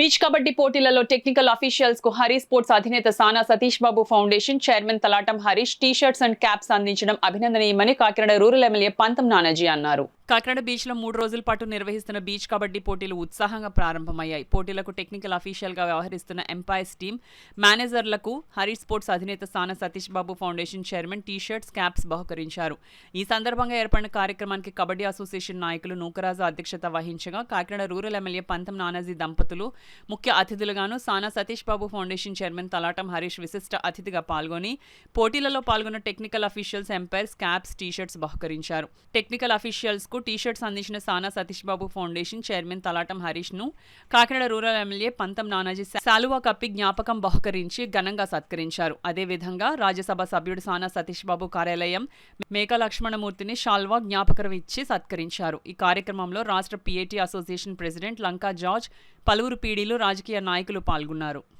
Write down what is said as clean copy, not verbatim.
Beach kabaddi పోటీలలో technical officials కు Hari sports అధినేత Sana Satish Babu foundation chairman Talatam Harish T-shirts and caps అందించడం అభినందనీయమని కాకినాడ రూరల్ ఎమ్మెల్యే పంతం నానాజీ అన్నారు. కాకినాడ బీచ్ లో 3 రోజుల పాటు నిర్వహిస్తున్న బీచ్ కబడ్డీ పోటీలు ఉత్సాహంగా ప్రారంభమయ్యాయి. పోటీలకు టెక్నికల్ అఫీషియల్ గా వ్యవహరిస్తున్న ఎంపైర్స్ టీమ్ మేనేజర్లకు హరి స్పోర్ట్స్ అధినేత Sana Satish Babu foundation chairman T shirts, caps బహుకరించారు. ఈ సందర్భంగా ఏర్పడిన కార్యక్రమానికి కబడ్డీ అసోసియేషన్ నాయకులు నూకరాజు అధ్యక్షత వహించగా కాకినాడ రూరల్ ఎమ్మెల్యే పంతం నానాజీ దంపతులు ముఖ్య అతిథులుగాను, సానా సతీష్ బాబు ఫౌండేషన్ చైర్మన్ తలాటం హరీష్ విశిష్ట అతిథిగా పాల్గొని పోటీలలో పాల్గొన్న technical officials, umpires, caps, T-shirts బహుకరించారు. టెక్నికల్ అఫీషియల్స్ కు టీ-షర్ట్స్ అందించిన సానా సతీష్ బాబు ఫౌండేషన్ చైర్మన్ తలాటం హరీష్ ను కాకినాడ రూరల్ ఎమ్మెల్యే పంతం నానాజీ శాలువా కప్పి జ్ఞాపకం బహుకరించి ఘనంగా సత్కరించారు. అదేవిధంగా రాజ్యసభ సభ్యుడు సానా సతీష్ బాబు కార్యాలయం మేక లక్ష్మణమూర్తిని శాల్వా జ్ఞాపకం ఇచ్చి సత్కరించారు. ఈ కార్యక్రమంలో రాష్ట్ర పిఏటీ అసోసియేషన్ ప్రెసిడెంట్ లంకా జార్జ్, పలువురు పీడీలు, రాజకీయ నాయకులు పాల్గొన్నారు.